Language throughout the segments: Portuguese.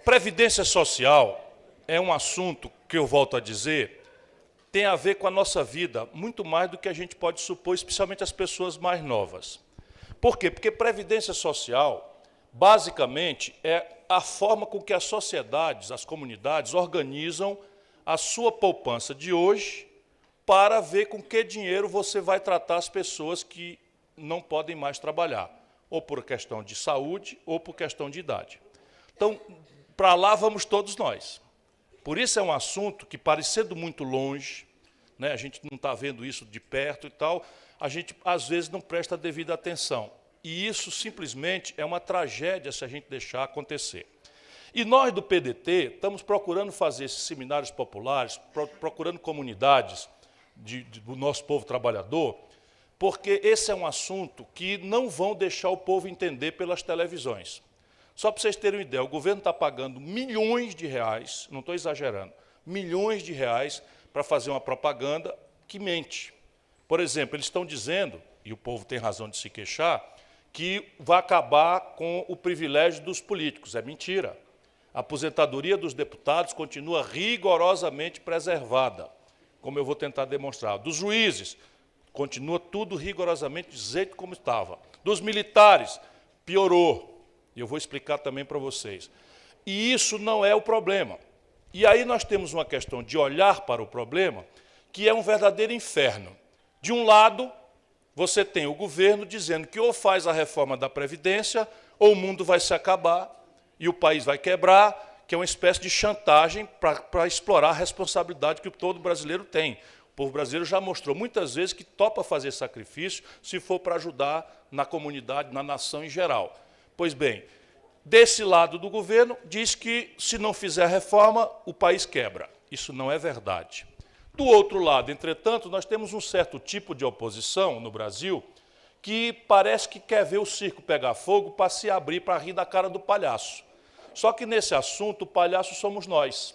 Previdência social é um assunto que eu volto a dizer, tem a ver com a nossa vida, muito mais do que a gente pode supor, especialmente as pessoas mais novas. Por quê? Porque previdência social, basicamente, é a forma com que as sociedades, as comunidades, organizam a sua poupança de hoje para ver com que dinheiro você vai tratar as pessoas que não podem mais trabalhar, ou por questão de saúde, ou por questão de idade. Então, para lá vamos todos nós. Por isso é um assunto que, parecendo muito longe, né, a gente não está vendo isso de perto e tal, a gente, às vezes, não presta a devida atenção. E isso, simplesmente, é uma tragédia se a gente deixar acontecer. E nós, do PDT, estamos procurando fazer esses seminários populares, procurando comunidades do nosso povo trabalhador, porque esse é um assunto que não vão deixar o povo entender pelas televisões. Só para vocês terem uma ideia, o governo está pagando milhões de reais, não estou exagerando, milhões de reais para fazer uma propaganda que mente. Por exemplo, eles estão dizendo, e o povo tem razão de se queixar, que vai acabar com o privilégio dos políticos. É mentira. A aposentadoria dos deputados continua rigorosamente preservada, como eu vou tentar demonstrar. Dos juízes, continua tudo rigorosamente do jeito como estava. Dos militares, piorou. E eu vou explicar também para vocês. E isso não é o problema. E aí nós temos uma questão de olhar para o problema, que é um verdadeiro inferno. De um lado, você tem o governo dizendo que ou faz a reforma da Previdência, ou o mundo vai se acabar e o país vai quebrar, que é uma espécie de chantagem para explorar a responsabilidade que todo brasileiro tem. O povo brasileiro já mostrou muitas vezes que topa fazer sacrifício se for para ajudar na comunidade, na nação em geral. Pois bem, desse lado do governo, diz que, se não fizer reforma, o país quebra. Isso não é verdade. Do outro lado, entretanto, nós temos um certo tipo de oposição no Brasil que parece que quer ver o circo pegar fogo para se abrir para rir da cara do palhaço. Só que, nesse assunto, o palhaço somos nós,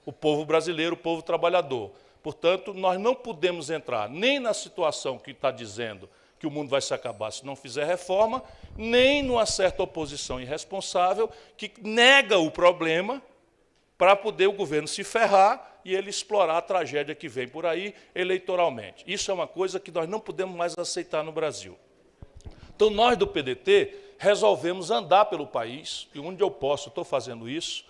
o povo brasileiro, o povo trabalhador. Portanto, nós não podemos entrar nem na situação que está dizendo que o mundo vai se acabar se não fizer reforma, nem numa certa oposição irresponsável que nega o problema para poder o governo se ferrar e ele explorar a tragédia que vem por aí eleitoralmente. Isso é uma coisa que nós não podemos mais aceitar no Brasil. Então, nós do PDT resolvemos andar pelo país, e onde eu posso, estou fazendo isso,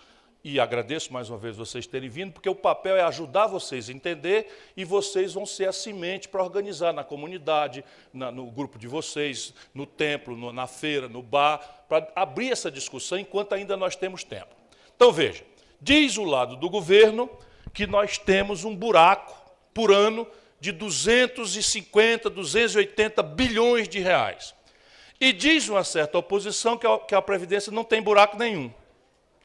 e agradeço mais uma vez vocês terem vindo, porque o papel é ajudar vocês a entender e vocês vão ser a semente para organizar na comunidade, no grupo de vocês, no templo, na feira, no bar, para abrir essa discussão enquanto ainda nós temos tempo. Então, veja, diz o lado do governo que nós temos um buraco por ano de 250, 280 bilhões de reais. E diz uma certa oposição que a Previdência não tem buraco nenhum.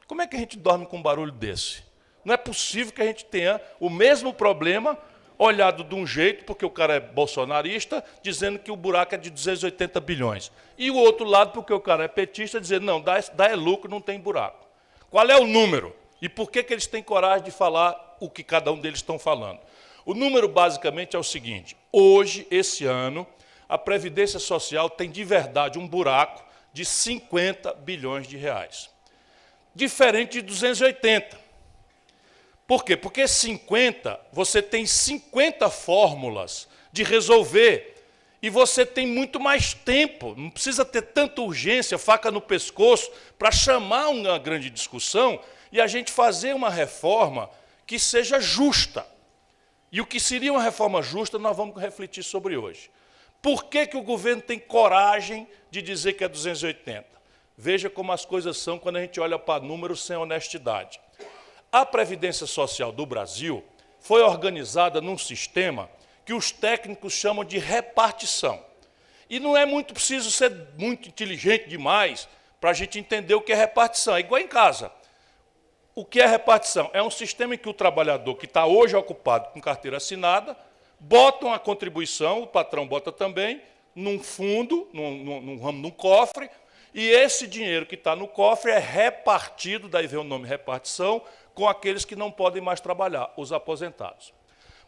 Como é que a gente dorme com um barulho desse? Não é possível que a gente tenha o mesmo problema olhado de um jeito, porque o cara é bolsonarista, dizendo que o buraco é de 280 bilhões. E o outro lado, porque o cara é petista, dizendo, não, dá é lucro, não tem buraco. Qual é o número? E por que eles têm coragem de falar o que cada um deles estão falando? O número, basicamente, é o seguinte. Hoje, esse ano, a Previdência Social tem, de verdade, um buraco de 50 bilhões de reais. Diferente de 280. Por quê? Porque 50, você tem 50 fórmulas de resolver e você tem muito mais tempo, não precisa ter tanta urgência, faca no pescoço, para chamar uma grande discussão e a gente fazer uma reforma que seja justa. E o que seria uma reforma justa, nós vamos refletir sobre hoje. Por que o governo tem coragem de dizer que é 280? Veja como as coisas são quando a gente olha para números sem honestidade. A Previdência Social do Brasil foi organizada num sistema que os técnicos chamam de repartição. E não é muito preciso ser muito inteligente demais para a gente entender o que é repartição. É igual em casa. O que é repartição? É um sistema em que o trabalhador que está hoje ocupado com carteira assinada, bota uma contribuição, o patrão bota também, num fundo, num cofre, e esse dinheiro que está no cofre é repartido, daí vem o nome repartição, com aqueles que não podem mais trabalhar, os aposentados.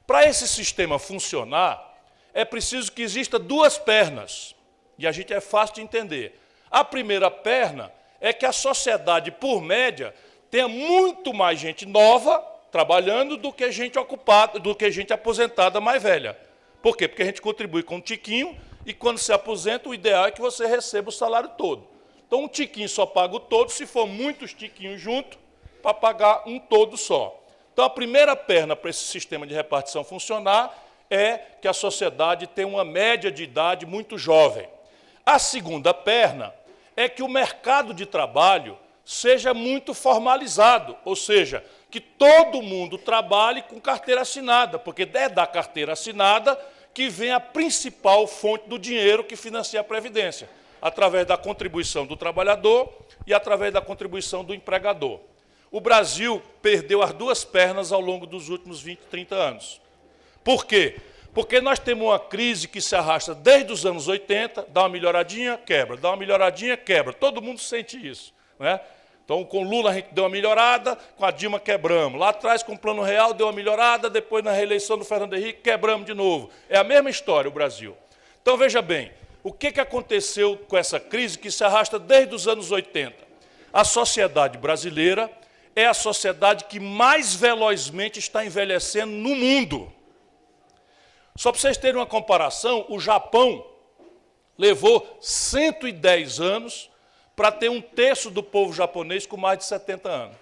Para esse sistema funcionar, é preciso que exista duas pernas, e a gente é fácil de entender. A primeira perna é que a sociedade, por média, tenha muito mais gente nova trabalhando do que gente ocupada, do que gente aposentada mais velha. Por quê? Porque a gente contribui com um tiquinho e quando se aposenta, o ideal é que você receba o salário todo. Então, um tiquinho só paga o todo, se for muitos tiquinhos juntos, para pagar um todo só. Então, a primeira perna para esse sistema de repartição funcionar é que a sociedade tem uma média de idade muito jovem. A segunda perna é que o mercado de trabalho seja muito formalizado, ou seja, que todo mundo trabalhe com carteira assinada, porque é da carteira assinada que vem a principal fonte do dinheiro que financia a Previdência, através da contribuição do trabalhador e através da contribuição do empregador. O Brasil perdeu as duas pernas ao longo dos últimos 20, 30 anos. Por quê? Porque nós temos uma crise que se arrasta desde os anos 80, dá uma melhoradinha, quebra, dá uma melhoradinha, quebra. Todo mundo sente isso, né? Então, com Lula a gente deu uma melhorada, com a Dilma quebramos. Lá atrás, com o Plano Real, deu uma melhorada, depois na reeleição do Fernando Henrique, quebramos de novo. É a mesma história, o Brasil. Então, veja bem, o que aconteceu com essa crise que se arrasta desde os anos 80? A sociedade brasileira é a sociedade que mais velozmente está envelhecendo no mundo. Só para vocês terem uma comparação, o Japão levou 110 anos para ter um terço do povo japonês com mais de 70 anos.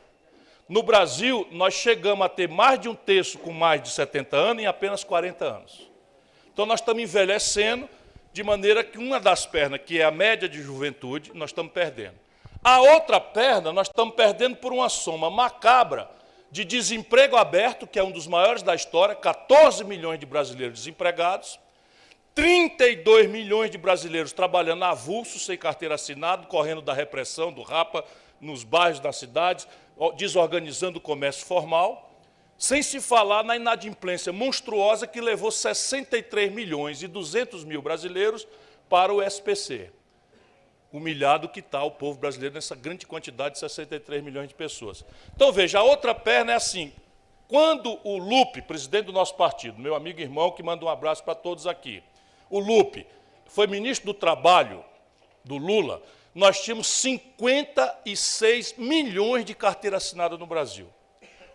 No Brasil, nós chegamos a ter mais de um terço com mais de 70 anos em apenas 40 anos. Então, nós estamos envelhecendo de maneira que uma das pernas, que é a média de juventude, nós estamos perdendo. A outra perna, nós estamos perdendo por uma soma macabra de desemprego aberto, que é um dos maiores da história, 14 milhões de brasileiros desempregados, 32 milhões de brasileiros trabalhando avulso, sem carteira assinada, correndo da repressão, do rapa, nos bairros das cidades, desorganizando o comércio formal, sem se falar na inadimplência monstruosa que levou 63 milhões e 200 mil brasileiros para o SPC. Humilhado que está o povo brasileiro nessa grande quantidade de 63 milhões de pessoas. Então, veja, a outra perna é assim, quando o Lupe, presidente do nosso partido, meu amigo e irmão, que manda um abraço para todos aqui, o Lupe foi ministro do Trabalho do Lula, nós tínhamos 56 milhões de carteira assinada no Brasil.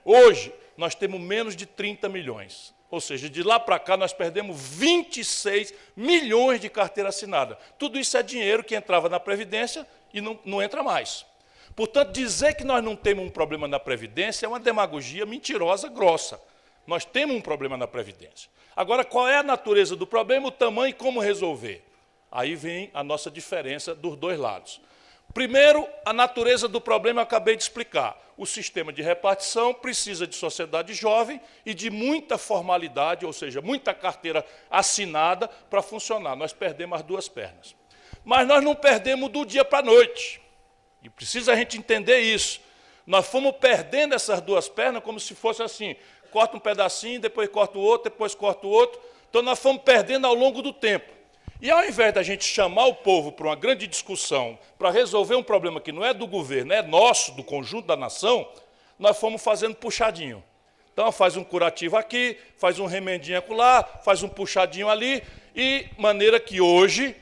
Hoje, nós temos menos de 30 milhões. Ou seja, de lá para cá nós perdemos 26 milhões de carteira assinada. Tudo isso é dinheiro que entrava na Previdência e não entra mais. Portanto, dizer que nós não temos um problema na Previdência é uma demagogia mentirosa, grossa. Nós temos um problema na Previdência. Agora, qual é a natureza do problema, o tamanho e como resolver? Aí vem a nossa diferença dos dois lados. Primeiro, a natureza do problema eu acabei de explicar. O sistema de repartição precisa de sociedade jovem e de muita formalidade, ou seja, muita carteira assinada para funcionar. Nós perdemos as duas pernas. Mas nós não perdemos do dia para a noite. E precisa a gente entender isso. Nós fomos perdendo essas duas pernas como se fosse assim, corta um pedacinho, depois corta o outro, depois corta o outro. Então, nós fomos perdendo ao longo do tempo. E, ao invés da gente chamar o povo para uma grande discussão, para resolver um problema que não é do governo, é nosso, do conjunto da nação, nós fomos fazendo puxadinho. Então, faz um curativo aqui, faz um remendinho acolá, faz um puxadinho ali, e maneira que hoje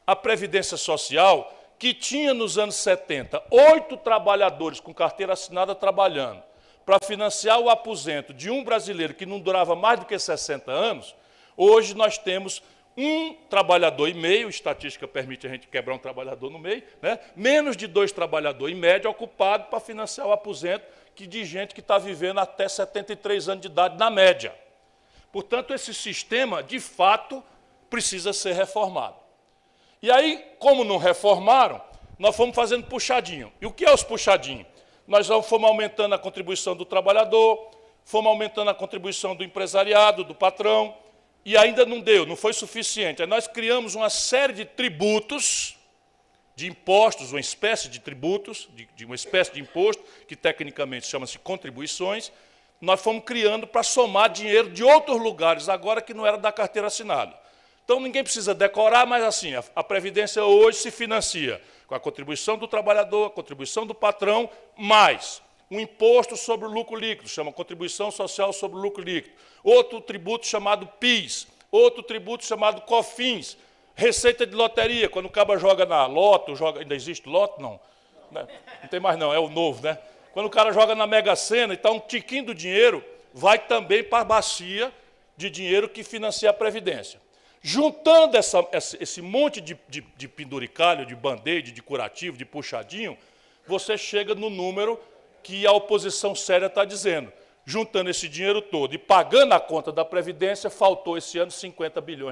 a Previdência Social, que tinha nos anos 70, 8 trabalhadores com carteira assinada trabalhando, para financiar o aposento de um brasileiro que não durava mais do que 60 anos, hoje nós temos um trabalhador e meio, estatística permite a gente quebrar um trabalhador no meio, né? Menos de 2 trabalhadores em média ocupados para financiar o aposento de gente que está vivendo até 73 anos de idade, na média. Portanto, esse sistema, de fato, precisa ser reformado. E aí, como não reformaram, nós fomos fazendo puxadinho. E o que é os puxadinhos? Nós fomos aumentando a contribuição do trabalhador, fomos aumentando a contribuição do empresariado, do patrão, e ainda não deu, não foi suficiente. Aí nós criamos uma série de tributos, de impostos, uma espécie de tributos, uma espécie de imposto, que tecnicamente chama-se contribuições, nós fomos criando para somar dinheiro de outros lugares, agora que não era da carteira assinada. Então, ninguém precisa decorar, mas assim, a Previdência hoje se financia com a contribuição do trabalhador, a contribuição do patrão, mais um imposto sobre o lucro líquido, chama Contribuição Social sobre o Lucro Líquido, outro tributo chamado PIS, outro tributo chamado COFINS, receita de loteria, quando o cabo joga na Loto, ainda existe Loto? Não. Não tem mais não, é o novo, né? Quando o cara joga na Mega Sena e está um tiquinho do dinheiro, vai também para a bacia de dinheiro que financia a Previdência. Juntando esse monte de penduricalho, de band-aid, de curativo, de puxadinho, você chega no número que a oposição séria está dizendo. Juntando esse dinheiro todo e pagando a conta da Previdência, faltou esse ano 50 bilhões.